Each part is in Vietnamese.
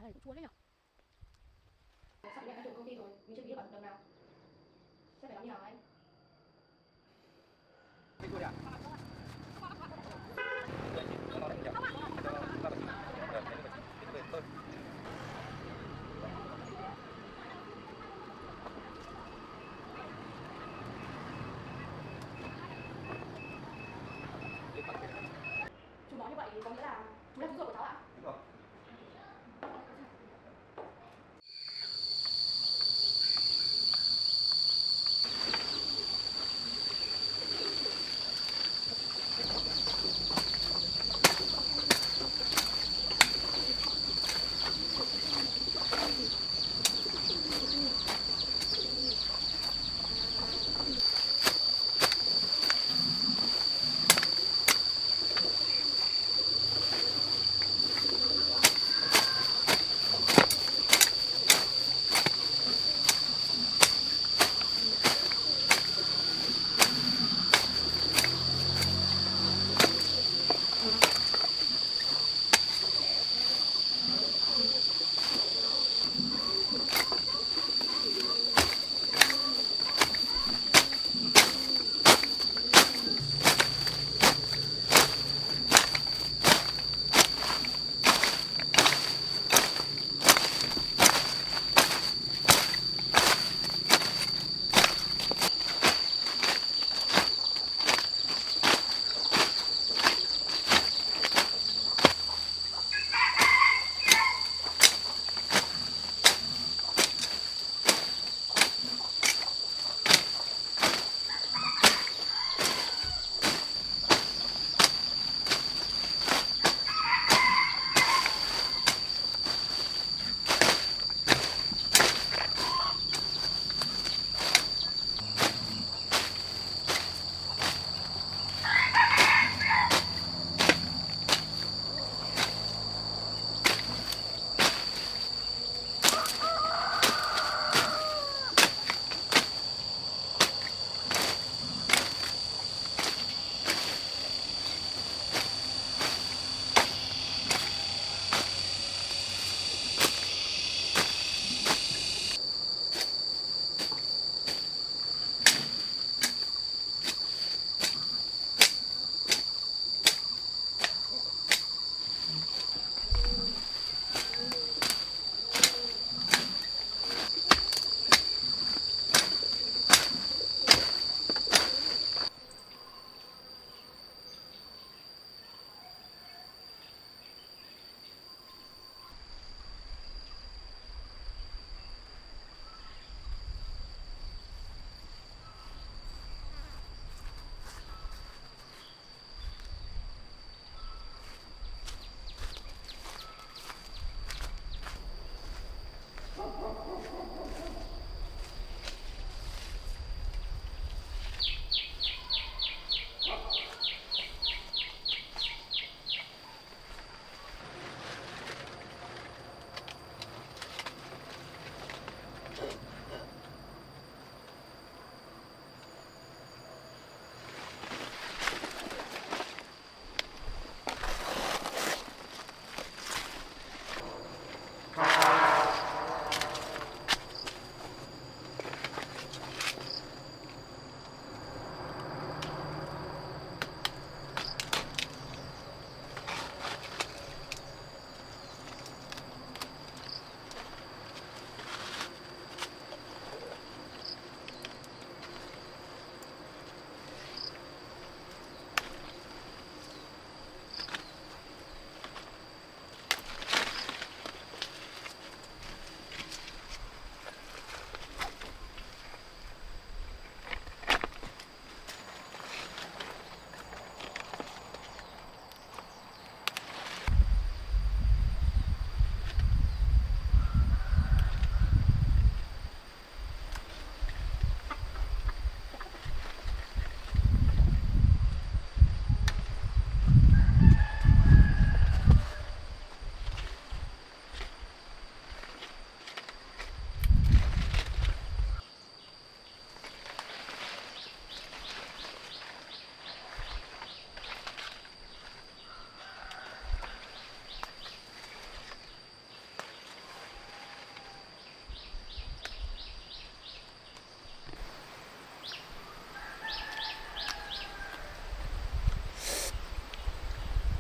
là cũng chua đấy nhở. Sắp nhận đã chủ công ty rồi, mình chưa ký được hợp đồng nào. Sẽ phải làm như nào anh? Cái chua đấy à? Chú nói như vậy có nghĩa là chú là chú ruột của cháu ạ? Đúng rồi.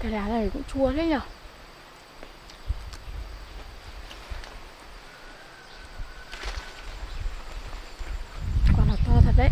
Cái lá này cũng chua thế nhở. Quả là to thật đấy.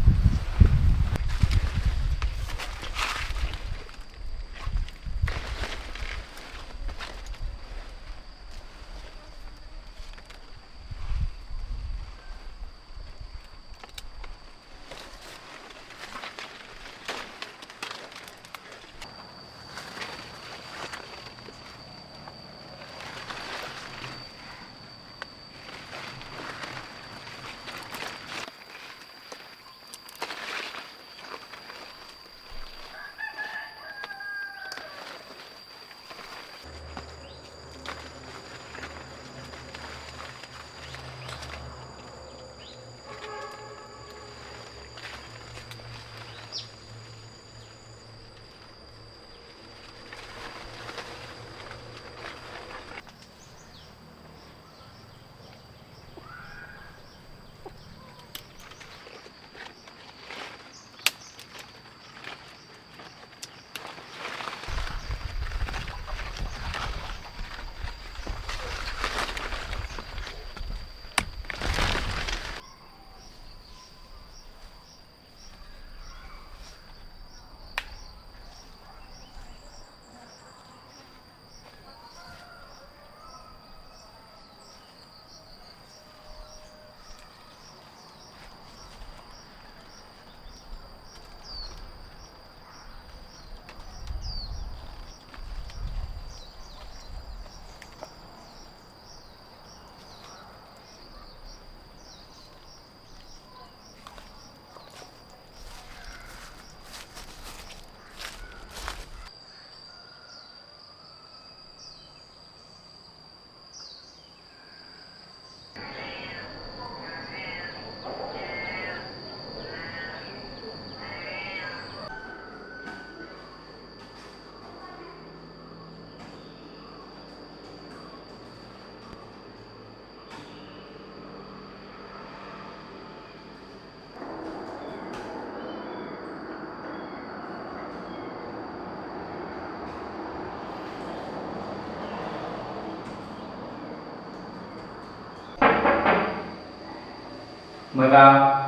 Mời vào.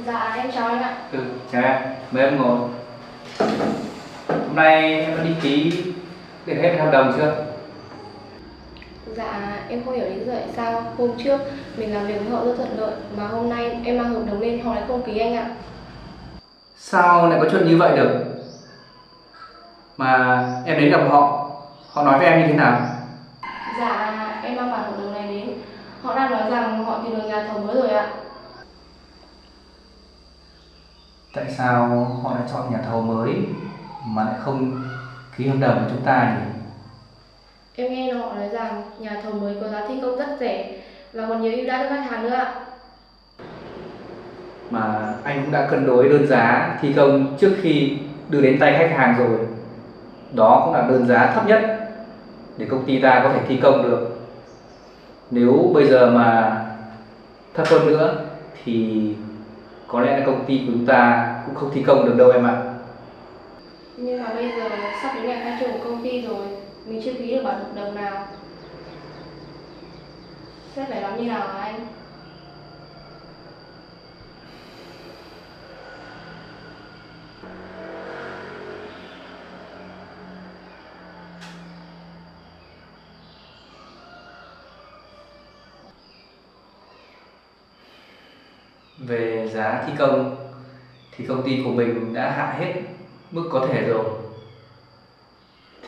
Dạ em chào anh ạ. Chào em, mời em ngồi. Hôm nay em đã đi ký để hết hợp đồng chưa? Dạ em không hiểu lý do tại sao hôm trước mình làm việc với họ rất thuận lợi mà hôm nay em mang hợp đồng lên họ lại không ký anh ạ. Sao lại có chuyện như vậy được? Mà em đến gặp họ, họ nói với em như thế nào? Dạ em mang bản hợp đồng này đến, họ đang nói rằng họ tìm được nhà thầu mới rồi ạ. Tại sao họ lại chọn nhà thầu mới mà lại không ký hợp đồng với chúng ta nhỉ? Em nghe họ nói rằng nhà thầu mới có giá thi công rất rẻ và còn nhiều ưu đãi cho khách hàng nữa ạ. Mà anh cũng đã cân đối đơn giá thi công trước khi đưa đến tay khách hàng rồi. Đó cũng là đơn giá thấp nhất để công ty ta có thể thi công được. Nếu bây giờ mà thấp hơn nữa thì có lẽ là công ty của chúng ta cũng không thi công được đâu em ạ. Nhưng mà bây giờ sắp đến ngày khai trương của công ty rồi, mình chưa ký được bản hợp đồng nào. Sẽ phải làm như nào hả anh? Về giá thi công thì công ty của mình đã hạ hết mức có thể rồi.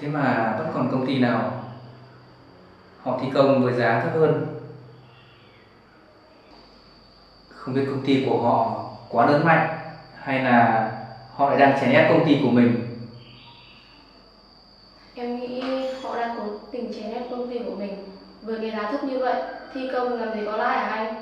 Thế mà vẫn còn công ty nào họ thi công với giá thấp hơn. Không biết công ty của họ quá lớn mạnh hay là họ lại đang chèn ép công ty của mình. Em nghĩ họ đang cố tình chèn ép công ty của mình. Với cái giá thấp như vậy, thi công làm gì có lãi hả anh?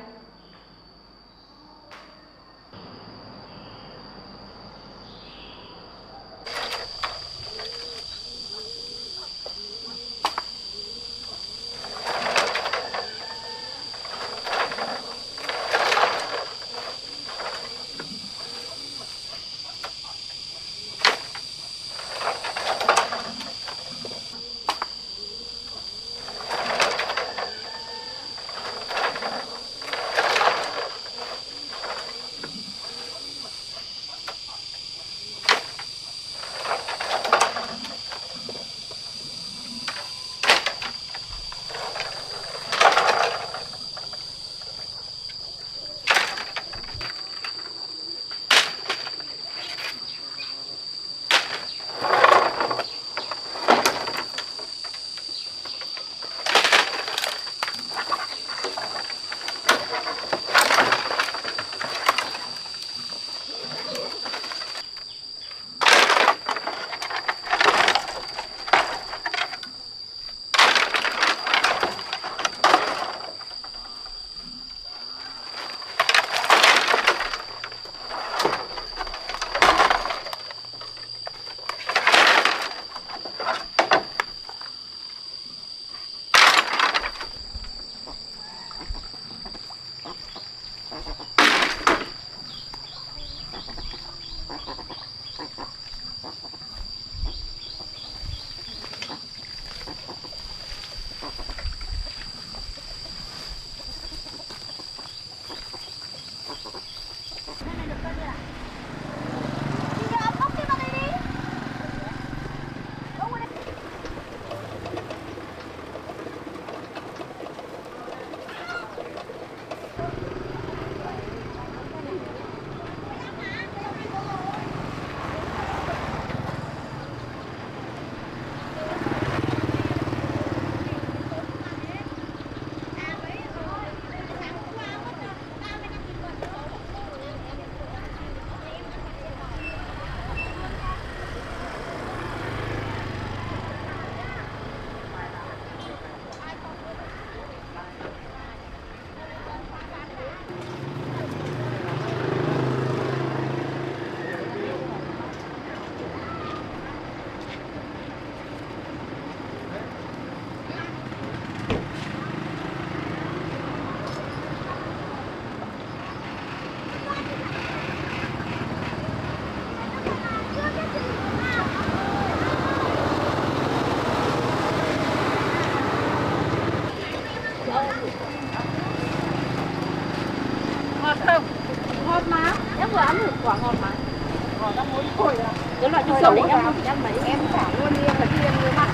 Cái loại trứng sống thì em không thích ăn mấy. Em trả luôn đi, em phải đi em người mặn.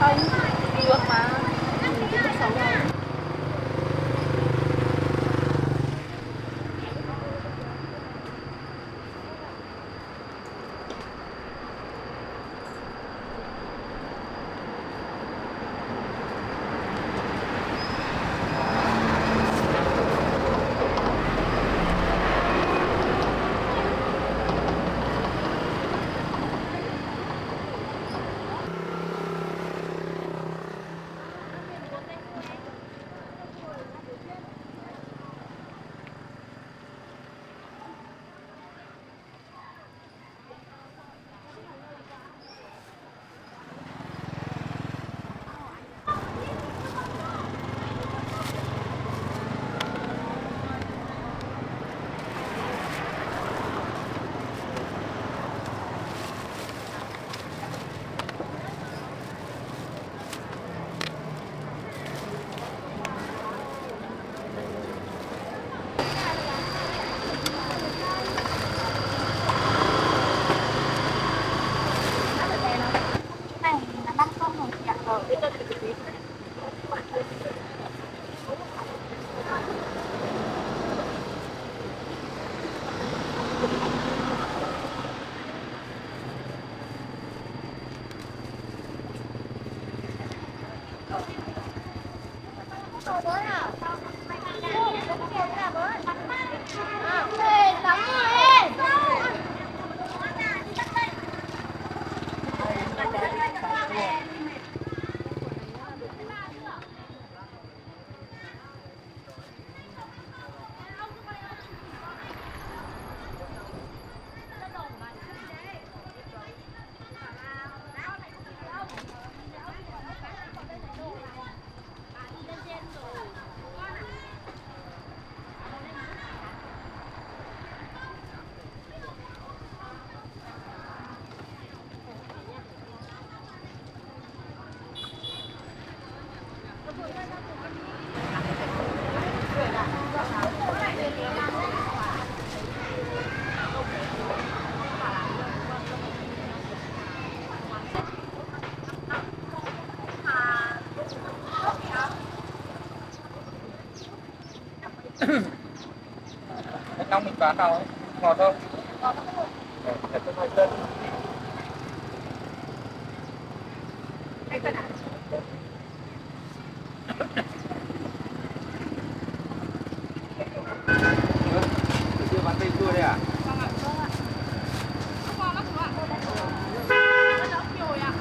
Không, được mà. Cái trứng sống này. Thanh Long mình bán nào ấy, ngọt không? Để tôi hỏi dân. Từ xưa bán cây chua đây à? Vâng ạ. Không ngon lắm đúng không ạ? Nó đỡ nhồi ạ.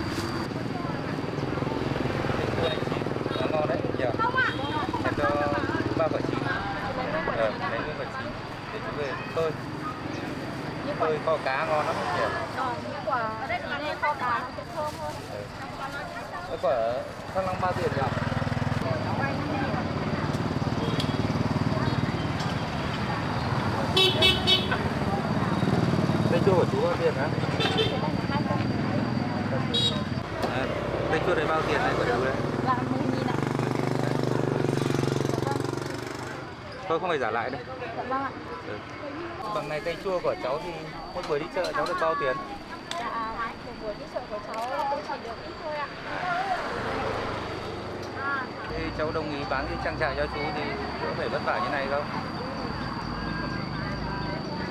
Cây chua này chín, nó ngon đấy, nhiều. Không ạ. Để cho 3 quả chín. Lấy nguyên quả chín. Để chú về tôi. Tôi kho cá ngon lắm nhiều. Những quả chín này kho cá nó sẽ thơm hơn. Cái quả Thăng Long bao tiền nhỉ? Cây chua của chú bao tiền hả? Cây chua này bao tiền này của chú đây? Là 10.000 ạ. Tôi không phải giả lại đâu. Dạ vâng ạ. Bằng này cây chua của cháu thì một buổi đi chợ cháu được bao tiền? Dạ, một buổi đi chợ của cháu cũng chỉ được ít thôi ạ. Thì cháu đồng ý bán cái trang trại cho chú thì có phải vất vả như này không?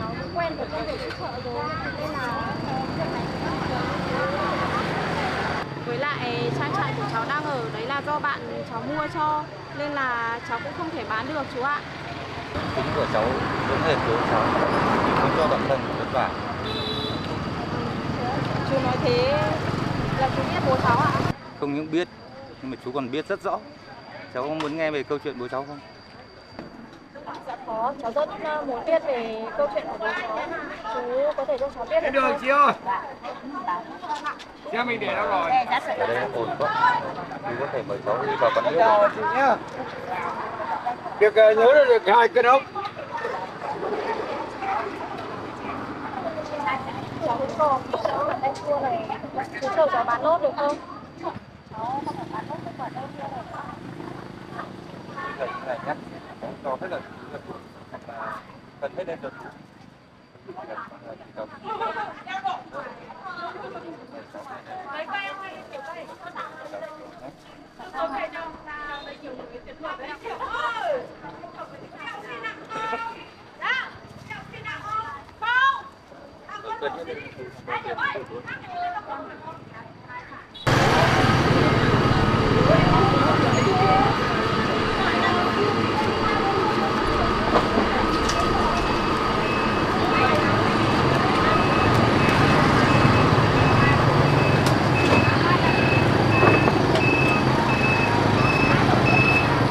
Cháu cũng quen với công việc đi chợ rồi nên là việc này với lại trang trại của cháu đang ở đấy là do bạn cháu mua cho nên là cháu cũng không thể bán được chú ạ. Tính của cháu giống hệt với cháu, không cho bản thân vất vả. Chú nói thế là chú biết bố cháu ạ? Không những biết nhưng mà chú còn biết rất rõ. Cháu có muốn nghe về câu chuyện bố cháu không? Dạ có, cháu rất muốn biết về câu chuyện của bố cháu. Chú có thể cho cháu biết được Được không? chị ơi. Xe mình để đâu rồi? Ở đây ổn quá. Chú có thể mời cháu đi vào quán nước. Chào chị nhé. Được nhớ là được 2 cân ốc. Cháu cũng còn anh chua này, chú chờ cháu bán nốt được không? Cháu không phải bán nốt cái quả đâu chưa này. Bây giờ như này nhé, cho hết là cần hết lên được.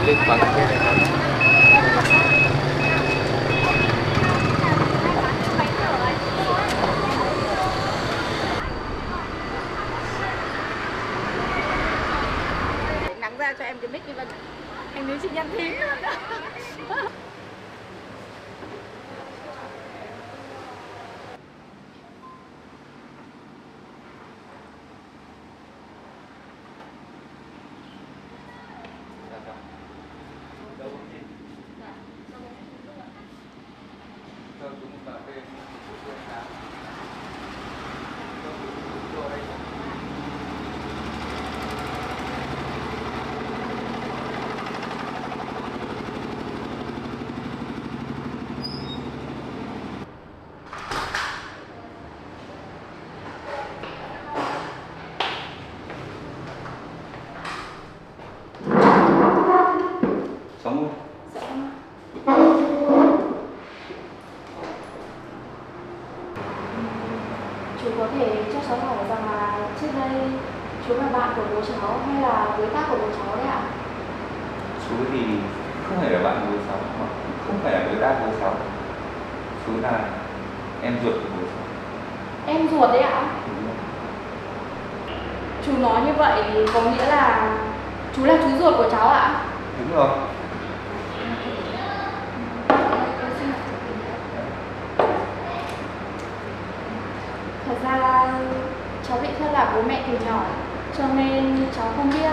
Lên bằng cái này. Nắng ra cho em cái mic đi Vân. Anh nữ chị nhăn thím. Sống luôn. Chú có thể cho cháu hỏi rằng là trước đây chú là bạn của bố cháu hay là đối tác của bố cháu đấy ạ? Chú thì không phải là bạn của bố cháu, mà cũng không phải là đối tác của bố cháu. Chú là em ruột của bố cháu. Em ruột đấy ạ? Đúng rồi. Chú nói như vậy có nghĩa là chú ruột của cháu ạ? Đúng rồi. Thật ra cháu bị thất lạc bố mẹ từ nhỏ, cho nên cháu không biết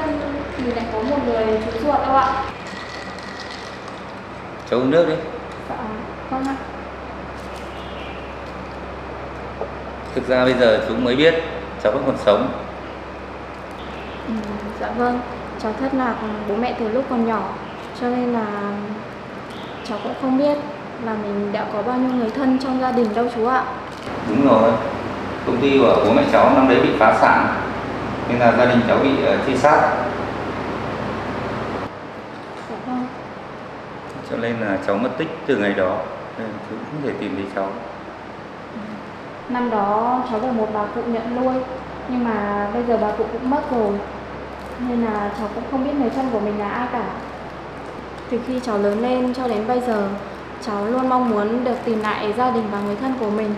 mình lại có một người chú ruột đâu ạ. Cháu uống nước đi. Dạ, vâng ạ. Thực ra bây giờ chú mới biết cháu vẫn còn sống. Dạ vâng, cháu thất lạc bố mẹ từ lúc còn nhỏ, cho nên là cháu cũng không biết là mình đã có bao nhiêu người thân trong gia đình đâu chú ạ. Đúng rồi. Công ty của bố mẹ cháu năm đấy bị phá sản, nên là gia đình cháu bị truy sát. Dạ vâng. Cho nên là cháu mất tích từ ngày đó, nên chú không thể tìm thấy cháu. Năm đó cháu được một bà cụ nhận nuôi, nhưng mà bây giờ bà cụ cũng mất rồi, nên là cháu cũng không biết người thân của mình là ai cả. Từ khi cháu lớn lên cho đến bây giờ, cháu luôn mong muốn được tìm lại gia đình và người thân của mình.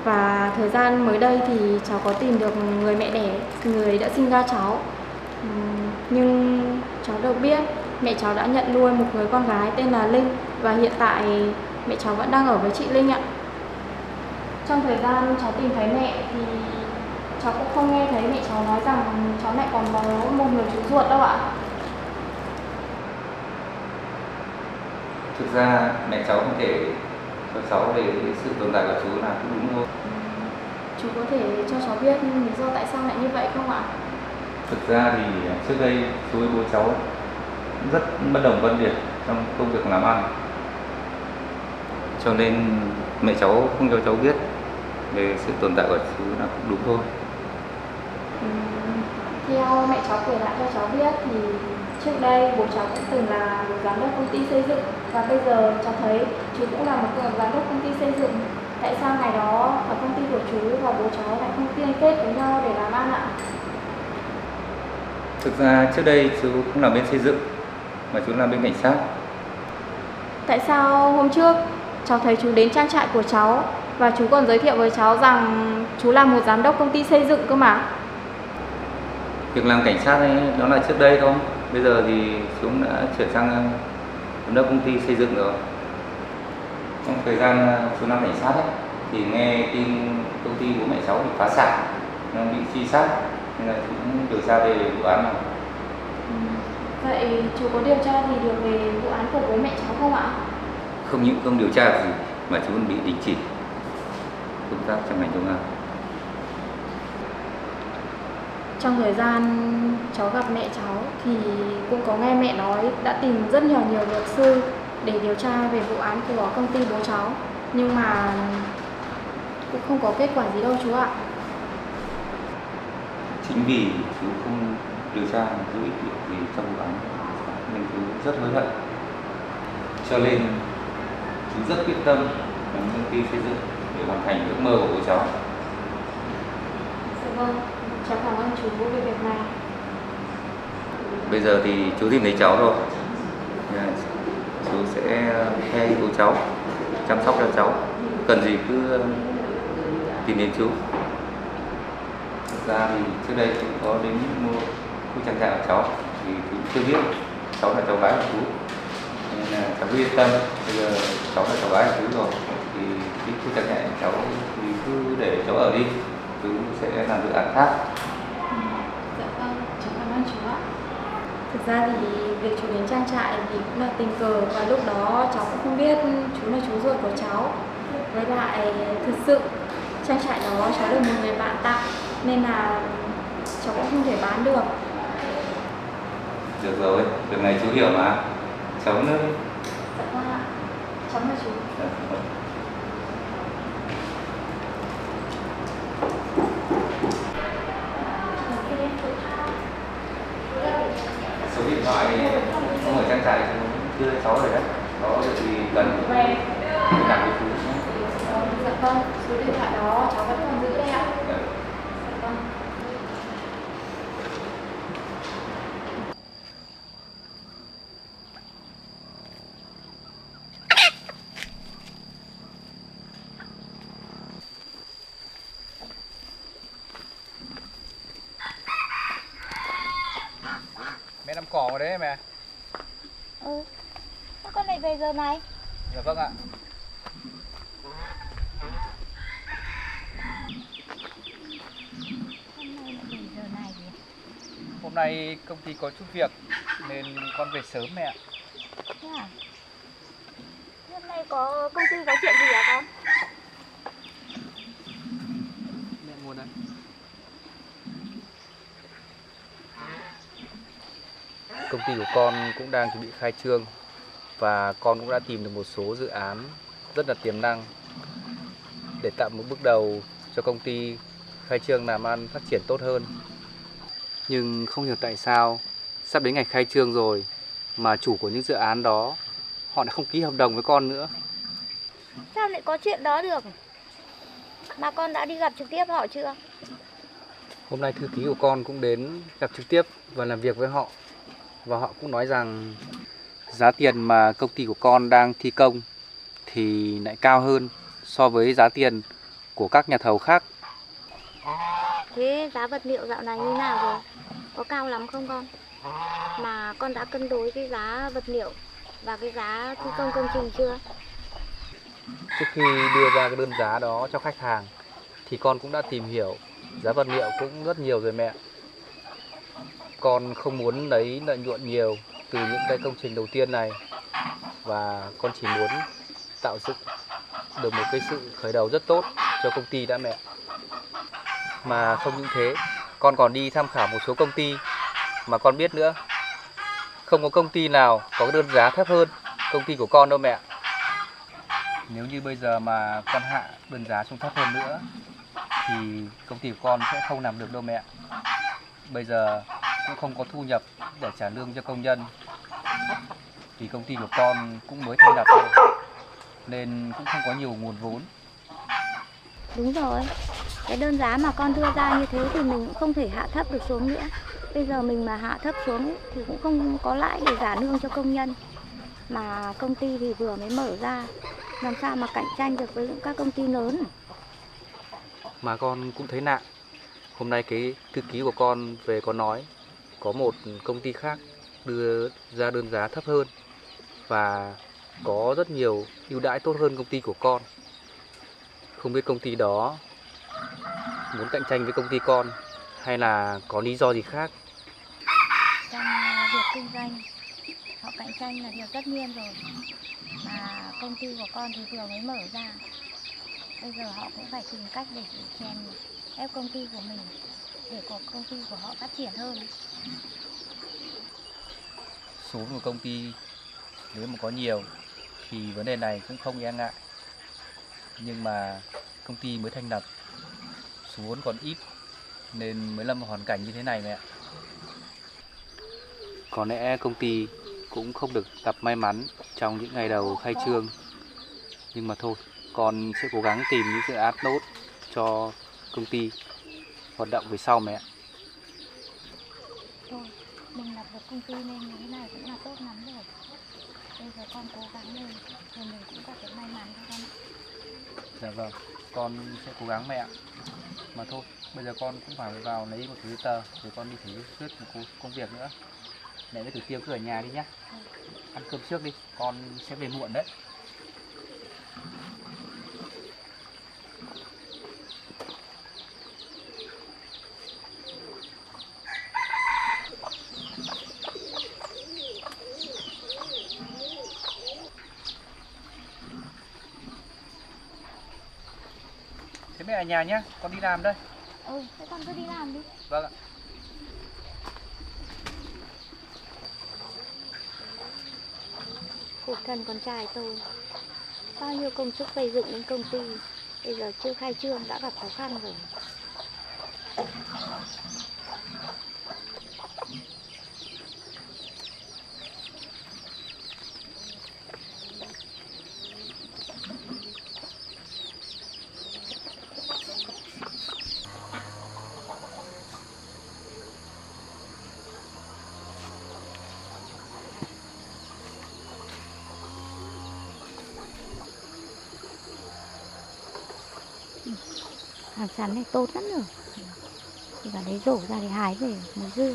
Và thời gian mới đây thì cháu có tìm được người mẹ đẻ, người đã sinh ra cháu. Nhưng cháu được biết mẹ cháu đã nhận nuôi một người con gái tên là Linh, và hiện tại mẹ cháu vẫn đang ở với chị Linh ạ. Trong thời gian cháu tìm thấy mẹ thì cháu cũng không nghe thấy mẹ cháu nói rằng cháu lại còn có một người chú ruột đâu ạ. Thực ra mẹ cháu không thể cho cháu về cái sự tồn tại của chú là cũng đúng thôi. Chú có thể cho cháu biết lý do tại sao lại như vậy không ạ? Thực ra thì trước đây chú với bố cháu rất bất đồng quan điểm trong công việc làm ăn, cho nên mẹ cháu không cho cháu biết về sự tồn tại của chú là cũng đúng thôi. Theo mẹ cháu kể lại cho cháu biết thì trước đây bố cháu cũng từng là một giám đốc công ty xây dựng, và bây giờ cháu thấy chú cũng là một giám đốc công ty xây dựng. Tại sao ngày đó ở công ty của chú và bố cháu lại không liên kết với nhau để làm ăn ạ? Thực ra trước đây chú cũng làm bên xây dựng, mà chú làm bên cảnh sát. Tại sao hôm trước cháu thấy chú đến trang trại của cháu và chú còn giới thiệu với cháu rằng chú là một giám đốc công ty xây dựng cơ mà? Việc làm cảnh sát ấy, đó là trước đây thôi. Bây giờ thì chú đã chuyển sang giám đốc công ty xây dựng rồi. Trong thời gian chú làm cảnh sát ấy, thì nghe tin công ty bố mẹ cháu bị phá sản, bị truy sát, nên là chú cũng điều tra về vụ án này. Vậy chú có điều tra gì được về vụ án của bố mẹ cháu không ạ? Không những không điều tra gì mà chú còn bị đình chỉ. công tác trong ngành công an? Trong thời gian cháu gặp mẹ cháu thì cũng có nghe mẹ nói đã tìm rất nhiều luật sư để điều tra về vụ án của công ty bố cháu, nhưng mà cũng không có kết quả gì đâu chú ạ. Chính vì chú không điều tra chú ý việc gì trong vụ án nên chú rất hối hận, cho nên chú rất quyết tâm làm công ty xây dựng để hoàn thành ước mơ của bố cháu. Dạ vâng, cháu cảm ơn chú về việc này. Bây giờ thì chú tìm thấy cháu rồi, chú sẽ theo bố cháu, chăm sóc cho cháu, cần gì cứ tìm đến chú. Thực ra thì trước đây chú có đến mua khu trang trại của cháu thì chú chưa biết cháu là cháu gái của chú, nên là cháu cứ yên tâm. Bây giờ cháu là cháu gái của chú rồi thì cái khu trang trại của cháu thì cứ để cháu ở đi, chú sẽ làm dự án khác. Dạ vâng, cháu cảm ơn chú ạ. Thực ra thì việc chú đến trang trại thì cũng là tình cờ, và lúc đó cháu cũng không biết chú là chú ruột của cháu. Với lại thực sự trang trại đó cháu được một người bạn tặng nên là cháu cũng không thể bán được. Được rồi, việc này chú hiểu mà. Cháu nữa. Dạ vâng ạ, cháu là chú. Số điện thoại không ở trang trại thì chưa cháu rồi đấy. Có việc gì cần thì làm với chú nhé. Dạ vâng, số điện thoại đó cháu vẫn còn giữ đây ạ. Dạ. Dạ vâng. Mẹ làm cỏ vào đấy mẹ. Ừ. Sao con lại về giờ này? Dạ vâng ạ. Hôm nay lại về giờ này nhỉ? Hôm nay công ty có chút việc nên con về sớm mẹ ạ. Thế à? Hôm nay có công ty có chuyện gì hả con? Mẹ ngồi đây. Công ty của con cũng đang chuẩn bị khai trương và con cũng đã tìm được một số dự án rất là tiềm năng để tạo một bước đầu cho công ty khai trương làm ăn phát triển tốt hơn. Nhưng không hiểu tại sao sắp đến ngày khai trương rồi mà chủ của những dự án đó họ đã không ký hợp đồng với con nữa. Sao lại có chuyện đó được? Mà con đã đi gặp trực tiếp họ chưa? Hôm nay thư ký của con cũng đến gặp trực tiếp và làm việc với họ. Và họ cũng nói rằng giá tiền mà công ty của con đang thi công thì lại cao hơn so với giá tiền của các nhà thầu khác. Thế giá vật liệu dạo này như nào rồi? Có cao lắm không con? Mà con đã cân đối cái giá vật liệu và cái giá thi công công trình chưa? Trước khi đưa ra cái đơn giá đó cho khách hàng thì con cũng đã tìm hiểu giá vật liệu cũng rất nhiều rồi mẹ. Con không muốn lấy lợi nhuận nhiều từ những cái công trình đầu tiên này, và con chỉ muốn tạo dựng được một cái sự khởi đầu rất tốt cho công ty đã mẹ. Mà không những thế, con còn đi tham khảo một số công ty mà con biết nữa. Không có công ty nào có đơn giá thấp hơn công ty của con đâu mẹ. Nếu như bây giờ mà con hạ đơn giá xuống thấp hơn nữa thì công ty của con sẽ không làm được đâu mẹ. Bây giờ cũng không có thu nhập để trả lương cho công nhân, vì công ty của con cũng mới thành lập thôi, nên cũng không có nhiều nguồn vốn. Đúng rồi. Cái đơn giá mà con đưa ra như thế thì mình cũng không thể hạ thấp được xuống nữa. Bây giờ mình mà hạ thấp xuống thì cũng không có lãi để trả lương cho công nhân. Mà công ty thì vừa mới mở ra, làm sao mà cạnh tranh được với các công ty lớn. Mà con cũng thấy nặng. Hôm nay cái thư ký của con về có nói có một công ty khác đưa ra đơn giá thấp hơn và có rất nhiều ưu đãi tốt hơn công ty của con. Không biết công ty đó muốn cạnh tranh với công ty con hay là có lý do gì khác. Trong việc kinh doanh, họ cạnh tranh là điều tất nhiên rồi. Mà công ty của con thì vừa mới mở ra. Bây giờ họ cũng phải tìm cách để chèn ép công ty của mình để công ty của họ phát triển hơn. Số vốn của công ty nếu mà có nhiều thì vấn đề này cũng không e ngại. Nhưng mà công ty mới thành lập, số vốn còn ít nên mới lâm vào hoàn cảnh như thế này mẹ ạ. Có lẽ công ty cũng không được gặp may mắn trong những ngày đầu khai trương. Nhưng mà thôi, con sẽ cố gắng tìm những dự án tốt cho công ty hoạt động về sau mẹ ạ. Thôi, mình lập được công ty nên như thế này cũng là tốt lắm rồi. Bây giờ con cố gắng lên rồi mình cũng có thể may mắn cho con ạ. Dạ vâng, con sẽ cố gắng mẹ ạ. Mà thôi, bây giờ con cũng phải vào lấy một số giấy tờ rồi con đi thử sức một công việc nữa. Mẹ với Tử Tiêu cứ ở nhà đi nhé. Ăn cơm trước đi, con sẽ về muộn đấy. Thế mẹ ở nhà nhé, con đi làm đây. Thế con cứ đi làm đi. Vâng ạ. Khổ thân con trai tôi, bao nhiêu công sức xây dựng đến công ty, bây giờ chưa khai trương đã gặp khó khăn rồi. Hàng sắn này tốt lắm rồi. Thì vào đấy rổ ra để hái về mới dưa.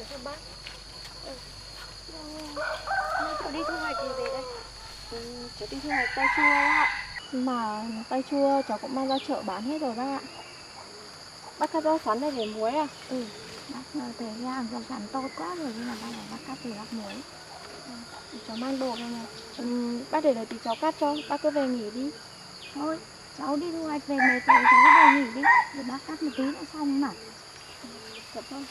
Được không bác? Cháu đi thu hoạch gì về đây? Cháu đi thu hoạch tay chua đấy ạ. Mà tay chua cháu cũng mang ra chợ bán hết rồi bác ạ. Bác cắt rau sắn này để muối à? Bác thấy hàng rau sắn tốt quá rồi nhưng mà bác cắt từ bác muối. Cháu mang đồ này này. Bác để tí cháu cắt cho, bác cứ về nghỉ đi. Thôi, cháu đi thu hoạch về mệt rồi, cháu cứ về nghỉ đi. Để bác cắt một tí nữa xong mà. Dạ vâng.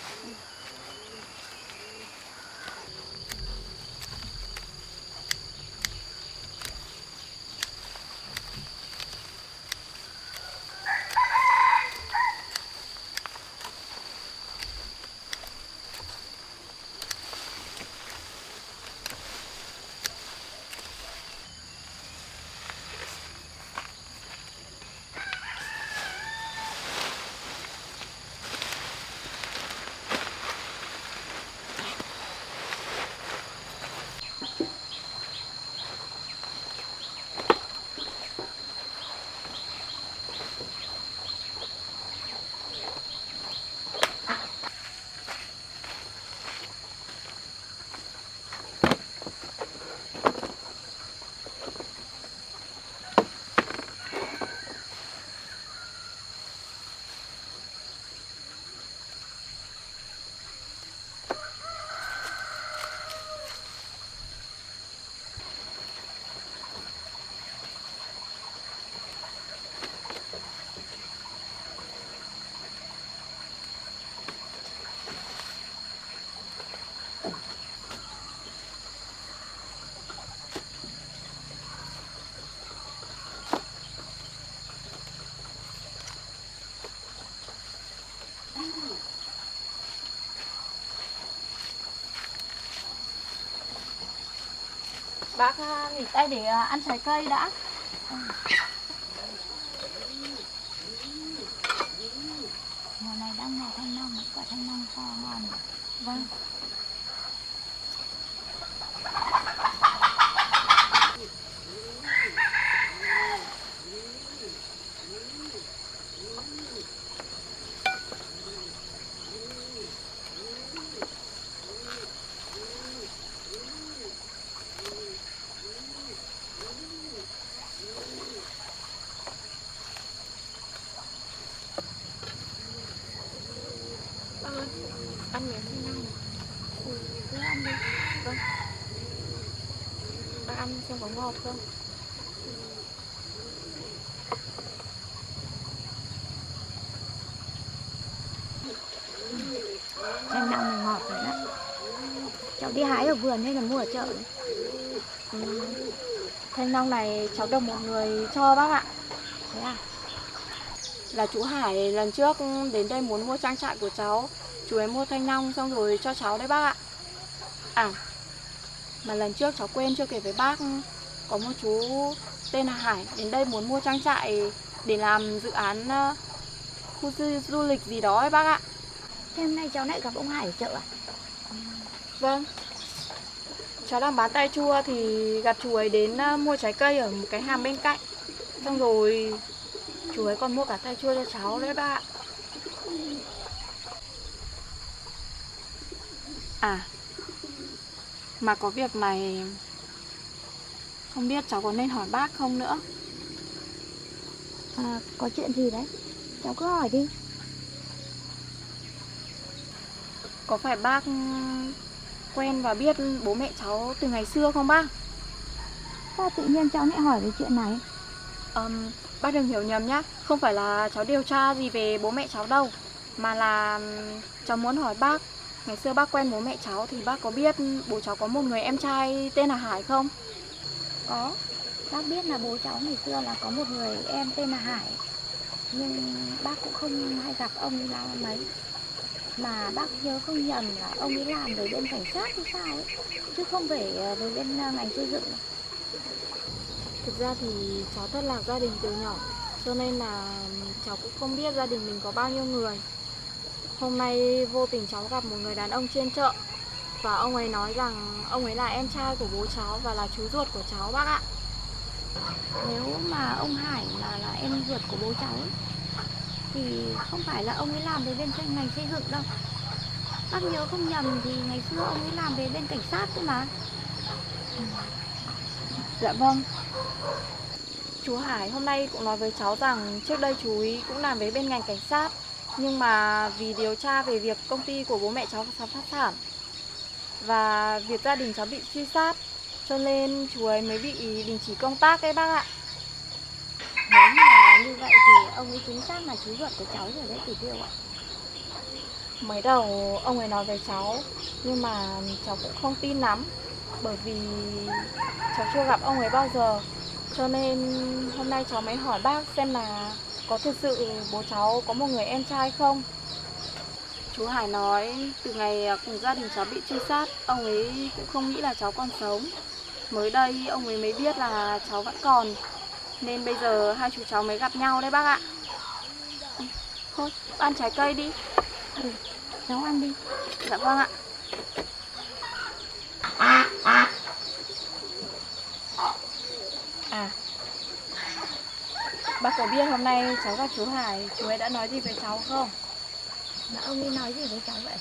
Bác nghỉ tay để ăn trái cây đã. Mùa này đang mùa thanh long, quả thanh long to ngon. Vâng. Bác ơi, ăn miếng thanh long. Cứ ăn đi. Vâng. Bác ăn xem có ngọt không? Thanh long này ngọt rồi đó. Cháu đi hái ở vườn hay là mua ở chợ đấy? Thanh long này cháu được một người cho bác ạ. Thế à? Là chú Hải lần trước đến đây muốn mua trang trại của cháu. Chú ấy mua thanh long xong rồi cho cháu đấy bác ạ. À, mà lần trước cháu quên chưa kể với bác, có một chú tên là Hải đến đây muốn mua trang trại để làm dự án khu du lịch gì đó ấy bác ạ. Thế hôm nay cháu lại gặp ông Hải ở chợ à? Vâng. Cháu đang bán tay chua thì gặp chú ấy đến mua trái cây ở một cái hàng bên cạnh. Xong rồi chú ấy còn mua cả tay chua cho cháu đấy bác ạ. À, mà có việc này không biết cháu có nên hỏi bác không nữa. À, có chuyện gì đấy? Cháu cứ hỏi đi. Có phải bác quen và biết bố mẹ cháu từ ngày xưa không bác? Sao tự nhiên cháu lại hỏi về chuyện này? Bác đừng hiểu nhầm nhá. Không phải là cháu điều tra gì về bố mẹ cháu đâu, mà là cháu muốn hỏi bác, ngày xưa bác quen bố mẹ cháu thì bác có biết bố cháu có một người em trai tên là Hải không? Có. Bác biết là bố cháu ngày xưa là có một người em tên là Hải. Nhưng bác cũng không hay gặp ông ấy là mấy. Mà bác nhớ không nhầm là ông ấy làm về bên cảnh sát hay sao ấy, chứ không phải về bên ngành xây dựng. Thực ra thì cháu thất lạc gia đình từ nhỏ, cho nên là cháu cũng không biết gia đình mình có bao nhiêu người. Hôm nay vô tình cháu gặp một người đàn ông trên chợ, và ông ấy nói rằng ông ấy là em trai của bố cháu và là chú ruột của cháu bác ạ. Nếu mà ông Hải là em ruột của bố cháu ấy, thì không phải là ông ấy làm về bên ngành xây dựng đâu. Bác nhớ không nhầm thì ngày xưa ông ấy làm về bên cảnh sát cơ mà. Dạ vâng. Chú Hải hôm nay cũng nói với cháu rằng trước đây chú ý cũng làm với bên ngành cảnh sát, nhưng mà vì điều tra về việc công ty của bố mẹ cháu sắp phá sản và việc gia đình cháu bị truy sát, cho nên chú ấy mới bị đình chỉ công tác đấy bác ạ. Nếu mà như vậy thì ông ấy chính xác là chú ruột của cháu rồi đấy, Tỷ Kiều ạ. Mới đầu ông ấy nói với cháu, nhưng mà cháu cũng không tin lắm, bởi vì cháu chưa gặp ông ấy bao giờ. Cho nên hôm nay cháu mới hỏi bác xem là có thực sự bố cháu có một người em trai không. Chú Hải nói từ ngày cùng gia đình cháu bị truy sát, ông ấy cũng không nghĩ là cháu còn sống. Mới đây ông ấy mới biết là cháu vẫn còn, nên bây giờ hai chú cháu mới gặp nhau đấy bác ạ. Thôi, ăn trái cây đi. Cháu ăn đi. Dạ vâng ạ. À, bác có biết hôm nay cháu gặp chú Hải, chú ấy đã nói gì với cháu không? Mà ông ấy nói gì với cháu vậy?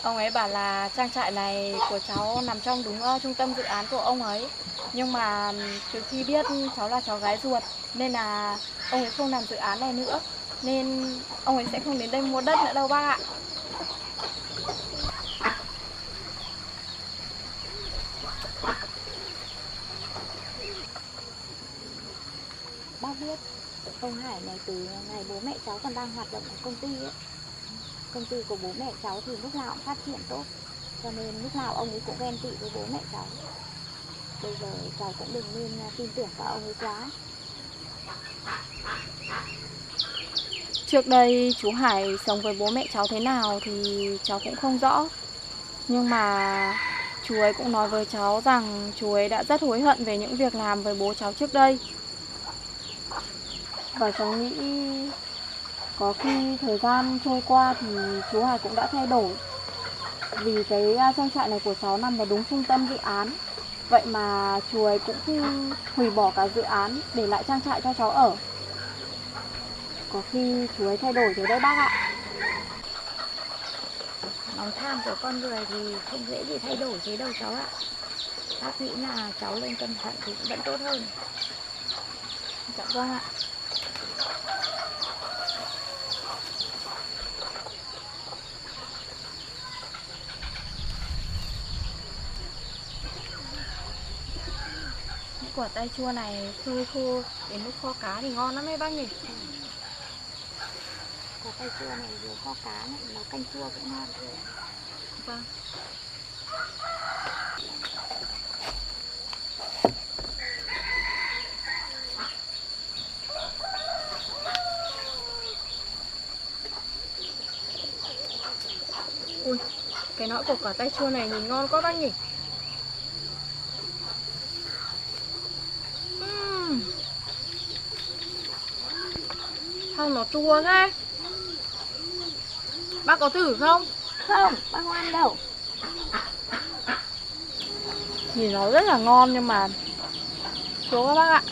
Ông ấy bảo là trang trại này của cháu nằm trong đúng trung tâm dự án của ông ấy. Nhưng mà từ khi biết cháu là cháu gái ruột nên là ông ấy không làm dự án này nữa. Nên ông ấy sẽ không đến đây mua đất nữa đâu bác ạ. Bác biết ông Hải này từ ngày bố mẹ cháu còn đang hoạt động ở công ty ấy. Công ty của bố mẹ cháu thì lúc nào cũng phát triển tốt, cho nên lúc nào ông ấy cũng ghen tị với bố mẹ cháu. Bây giờ cháu cũng đừng nên tin tưởng vào ông ấy quá. Trước đây chú Hải sống với bố mẹ cháu thế nào thì cháu cũng không rõ. Nhưng mà chú ấy cũng nói với cháu rằng chú ấy đã rất hối hận về những việc làm với bố cháu trước đây. Và cháu nghĩ có khi thời gian trôi qua thì chú Hải cũng đã thay đổi. Vì cái trang trại này của cháu nằm ở đúng trung tâm dự án. Vậy mà chú ấy cũng hủy bỏ cả dự án để lại trang trại cho cháu ở. Có khi chú ấy thay đổi rồi đấy bác ạ. Lòng tham của con người thì không dễ gì thay đổi thế đâu cháu ạ. Bác nghĩ là cháu lên cẩn thận thì cũng vẫn tốt hơn. Dạ vâng ạ. Những quả tay chua này phơi khô đến lúc kho cá thì ngon lắm ấy bác nhỉ? Quả tay chua này vừa kho cá này, nấu canh chua cũng ngon. Vâng. Ui, cái nõi của quả tay chua này nhìn ngon quá bác nhỉ? Sao nó chua thế? Bác có thử không? Không, bác không ăn đâu. Nhìn nó rất là ngon nhưng mà chua các bác ạ.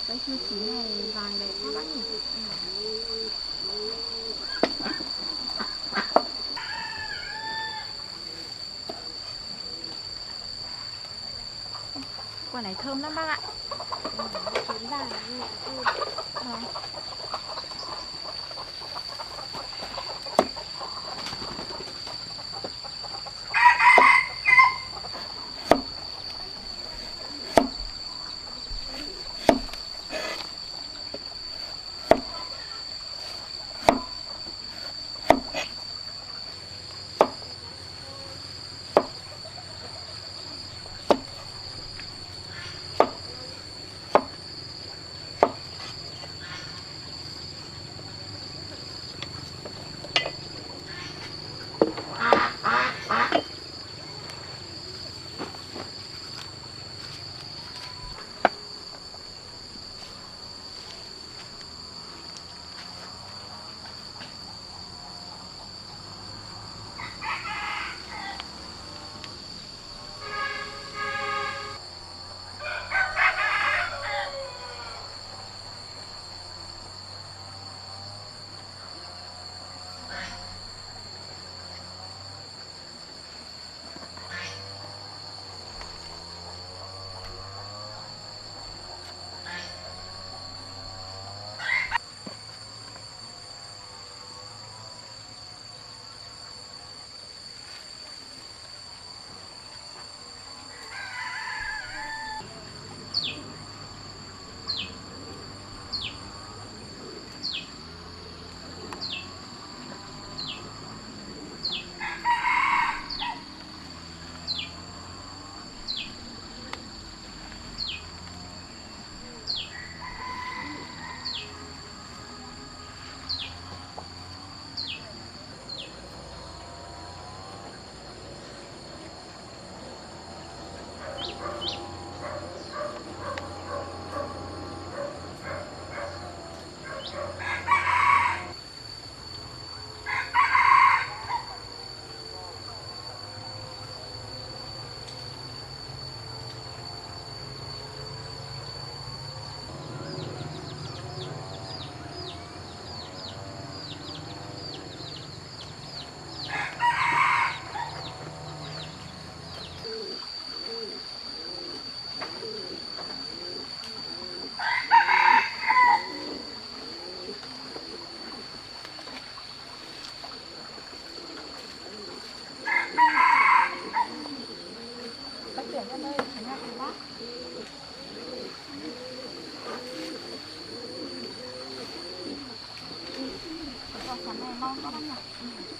Cái chua chín này vàng đẹp quá bác nhỉ? Quả này thơm lắm bác ạ. Chín vàng như là thơm. Vâng. nhỉ?